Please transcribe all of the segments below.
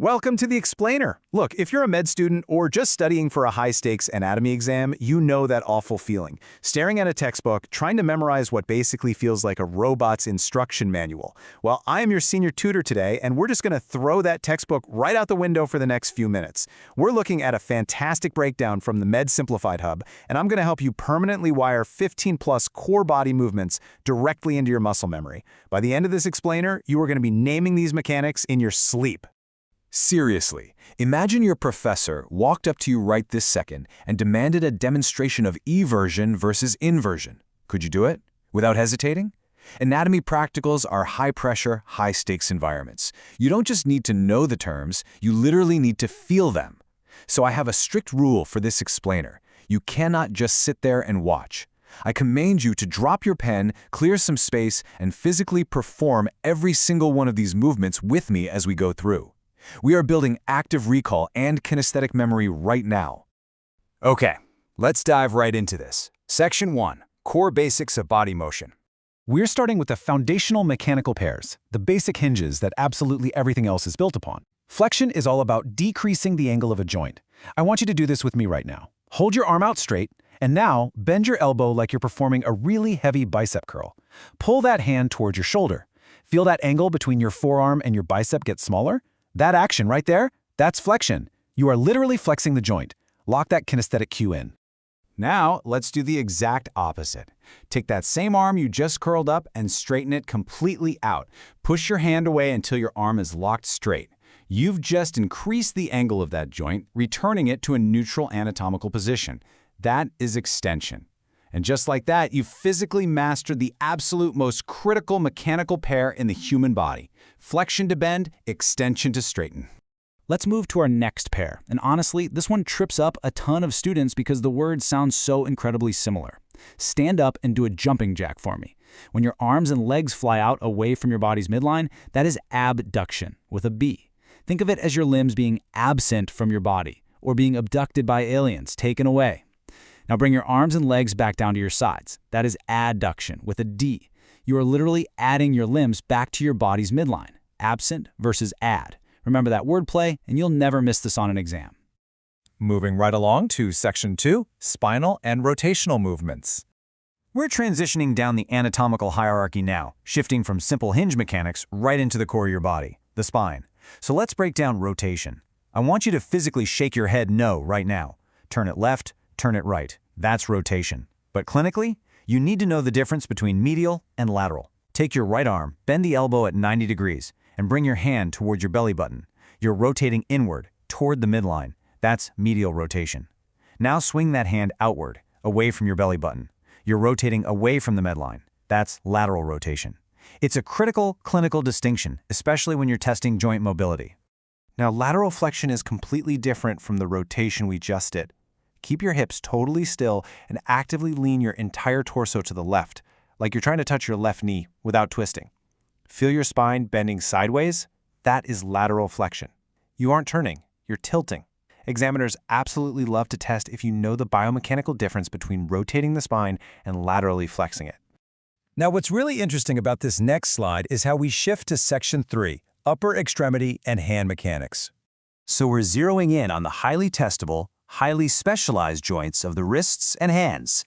Welcome to the Explainer. Look, if you're a med student or just studying for a high-stakes anatomy exam, you know that awful feeling. Staring at a textbook, trying to memorize what basically feels like a robot's instruction manual. Well, I am your senior tutor today, and we're just going to throw that textbook right out the window for the next few minutes. We're looking at a fantastic breakdown from the Med Simplified Hub, and I'm going to help you permanently wire 15-plus core body movements directly into your muscle memory. By the end of this Explainer, you are going to be naming these mechanics in your sleep. Seriously, imagine your professor walked up to you right this second and demanded a demonstration of eversion versus inversion. Could you do it? Without hesitating? Anatomy practicals are high-pressure, high-stakes environments. You don't just need to know the terms, you literally need to feel them. So I have a strict rule for this explainer. You cannot just sit there and watch. I command you to drop your pen, clear some space, and physically perform every single one of these movements with me as we go through. We are building active recall and kinesthetic memory right now. Okay, let's dive right into this. Section 1, Core Basics of Body Motion. We're starting with the foundational mechanical pairs, the basic hinges that absolutely everything else is built upon. Flexion is all about decreasing the angle of a joint. I want you to do this with me right now. Hold your arm out straight, and now bend your elbow like you're performing a really heavy bicep curl. Pull that hand towards your shoulder. Feel that angle between your forearm and your bicep get smaller? That action right there, that's flexion. You are literally flexing the joint. Lock that kinesthetic cue in. Now, let's do the exact opposite. Take that same arm you just curled up and straighten it completely out. Push your hand away until your arm is locked straight. You've just increased the angle of that joint, returning it to a neutral anatomical position. That is extension. And just like that, you've physically mastered the absolute most critical mechanical pair in the human body. Flexion to bend, extension to straighten. Let's move to our next pair. And honestly, this one trips up a ton of students because the words sound so incredibly similar. Stand up and do a jumping jack for me. When your arms and legs fly out away from your body's midline, that is abduction with a B. Think of it as your limbs being absent from your body or being abducted by aliens, taken away. Now bring your arms and legs back down to your sides. That is adduction with a D. You are literally adding your limbs back to your body's midline. Absent versus add. Remember that wordplay, and you'll never miss this on an exam. Moving right along to Section 2, Spinal and Rotational Movements. We're transitioning down the anatomical hierarchy now, shifting from simple hinge mechanics right into the core of your body, the spine. So let's break down rotation. I want you to physically shake your head no right now. Turn it left, turn it right. That's rotation. But clinically, you need to know the difference between medial and lateral. Take your right arm, bend the elbow at 90 degrees, and bring your hand towards your belly button. You're rotating inward, toward the midline. That's medial rotation. Now swing that hand outward, away from your belly button. You're rotating away from the midline. That's lateral rotation. It's a critical clinical distinction, especially when you're testing joint mobility. Now, lateral flexion is completely different from the rotation we just did. Keep your hips totally still and actively lean your entire torso to the left, like you're trying to touch your left knee without twisting. Feel your spine bending sideways? That is lateral flexion. You aren't turning, you're tilting. Examiners absolutely love to test if you know the biomechanical difference between rotating the spine and laterally flexing it. Now, what's really interesting about this next slide is how we shift to Section 3, Upper Extremity and Hand Mechanics. So we're zeroing in on the highly testable, highly specialized joints of the wrists and hands.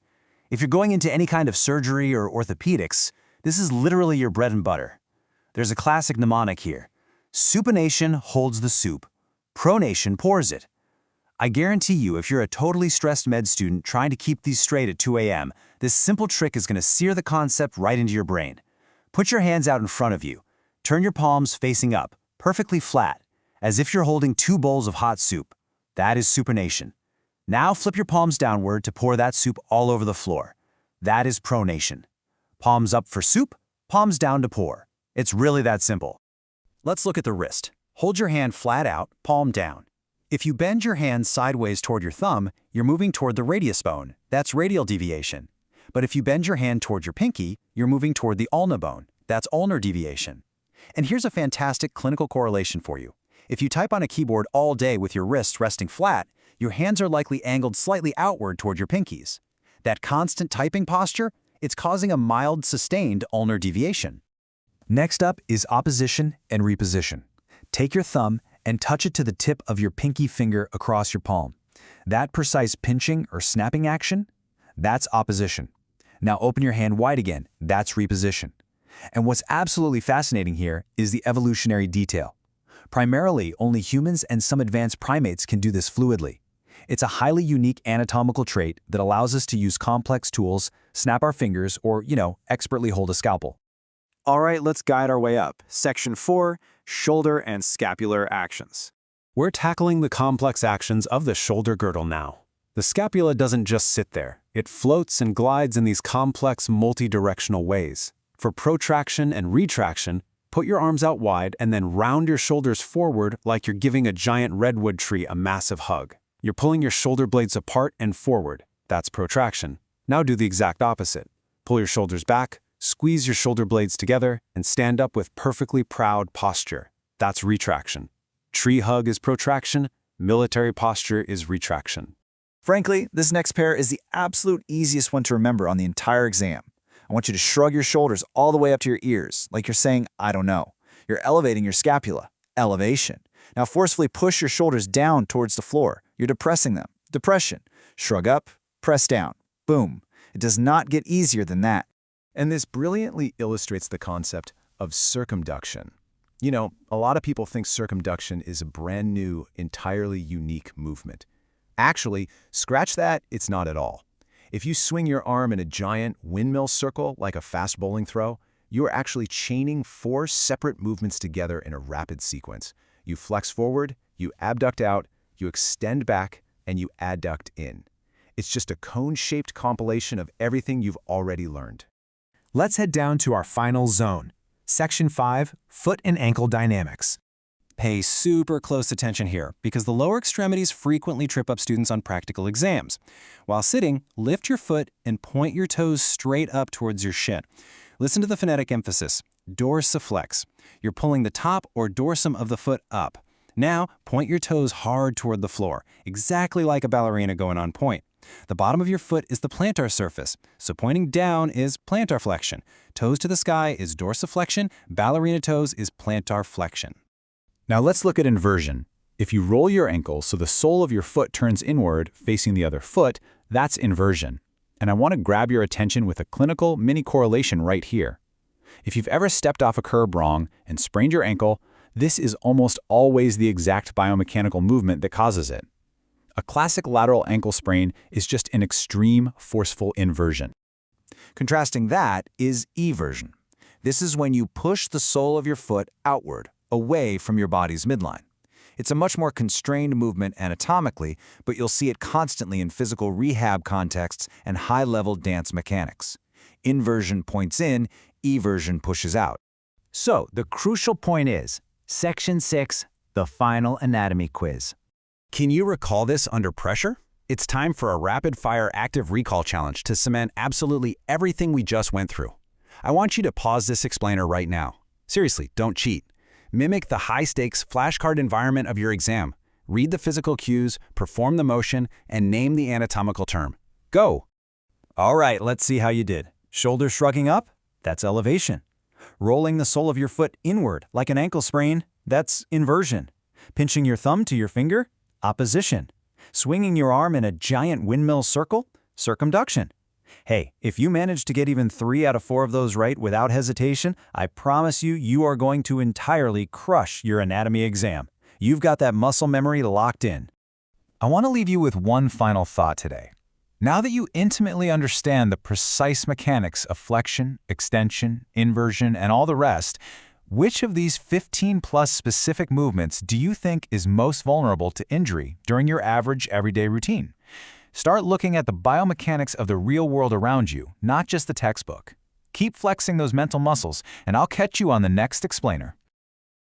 If you're going into any kind of surgery or orthopedics, this is literally your bread and butter. There's a classic mnemonic here. Supination holds the soup. Pronation pours it. I guarantee you, if you're a totally stressed med student trying to keep these straight at 2 a.m., this simple trick is going to sear the concept right into your brain. Put your hands out in front of you. Turn your palms facing up, perfectly flat, as if you're holding 2 bowls of hot soup. That is supination. Now flip your palms downward to pour that soup all over the floor. That is pronation. Palms up for soup, palms down to pour. It's really that simple. Let's look at the wrist. Hold your hand flat out, palm down. If you bend your hand sideways toward your thumb, you're moving toward the radius bone. That's radial deviation. But if you bend your hand toward your pinky, you're moving toward the ulna bone. That's ulnar deviation. And here's a fantastic clinical correlation for you. If you type on a keyboard all day with your wrists resting flat, your hands are likely angled slightly outward toward your pinkies. That constant typing posture, it's causing a mild, sustained ulnar deviation. Next up is opposition and reposition. Take your thumb and touch it to the tip of your pinky finger across your palm. That precise pinching or snapping action, that's opposition. Now open your hand wide again, that's reposition. And what's absolutely fascinating here is the evolutionary detail. Primarily, only humans and some advanced primates can do this fluidly. It's a highly unique anatomical trait that allows us to use complex tools, snap our fingers, or, expertly hold a scalpel. All right, let's guide our way up. Section 4, shoulder and scapular actions. We're tackling the complex actions of the shoulder girdle now. The scapula doesn't just sit there. It floats and glides in these complex multi-directional ways. For protraction and retraction, put your arms out wide and then round your shoulders forward like you're giving a giant redwood tree a massive hug. You're pulling your shoulder blades apart and forward. That's protraction. Now do the exact opposite. Pull your shoulders back, squeeze your shoulder blades together, and stand up with perfectly proud posture. That's retraction. Tree hug is protraction, military posture is retraction. Frankly, this next pair is the absolute easiest one to remember on the entire exam. I want you to shrug your shoulders all the way up to your ears, like you're saying, I don't know. You're elevating your scapula. Elevation. Now forcefully push your shoulders down towards the floor. You're depressing them. Depression. Shrug up, press down. Boom. It does not get easier than that. And this brilliantly illustrates the concept of circumduction. A lot of people think circumduction is a brand new, entirely unique movement. Actually, scratch that, it's not at all. If you swing your arm in a giant windmill circle like a fast bowling throw, you are actually chaining 4 separate movements together in a rapid sequence. You flex forward, you abduct out, you extend back, and you adduct in. It's just a cone-shaped compilation of everything you've already learned. Let's head down to our final zone. Section 5, foot and ankle dynamics. Pay super close attention here because the lower extremities frequently trip up students on practical exams. While sitting, lift your foot and point your toes straight up towards your shin. Listen to the phonetic emphasis, dorsiflex. You're pulling the top or dorsum of the foot up. Now, point your toes hard toward the floor, exactly like a ballerina going on point. The bottom of your foot is the plantar surface, so pointing down is plantar flexion. Toes to the sky is dorsiflexion, ballerina toes is plantar flexion. Now let's look at inversion. If you roll your ankle so the sole of your foot turns inward, facing the other foot, that's inversion. And I want to grab your attention with a clinical mini correlation right here. If you've ever stepped off a curb wrong and sprained your ankle, this is almost always the exact biomechanical movement that causes it. A classic lateral ankle sprain is just an extreme, forceful inversion. Contrasting that is eversion. This is when you push the sole of your foot outward, away from your body's midline. It's a much more constrained movement anatomically, but you'll see it constantly in physical rehab contexts and high-level dance mechanics. Inversion points in, eversion pushes out. So, the crucial point is, Section 6, the final anatomy quiz. Can you recall this under pressure? It's time for a rapid-fire active recall challenge to cement absolutely everything we just went through. I want you to pause this explainer right now. Seriously, don't cheat. Mimic the high-stakes flashcard environment of your exam. Read the physical cues, perform the motion, and name the anatomical term. Go! All right, let's see how you did. Shoulder shrugging up? That's elevation. Rolling the sole of your foot inward like an ankle sprain? That's inversion. Pinching your thumb to your finger? Opposition. Swinging your arm in a giant windmill circle? Circumduction. Hey, if you manage to get even 3 out of 4 of those right without hesitation, I promise you, you are going to entirely crush your anatomy exam. You've got that muscle memory locked in. I want to leave you with one final thought today. Now that you intimately understand the precise mechanics of flexion, extension, inversion, and all the rest, which of these 15+ specific movements do you think is most vulnerable to injury during your average everyday routine? Start looking at the biomechanics of the real world around you, not just the textbook. Keep flexing those mental muscles, and I'll catch you on the next explainer.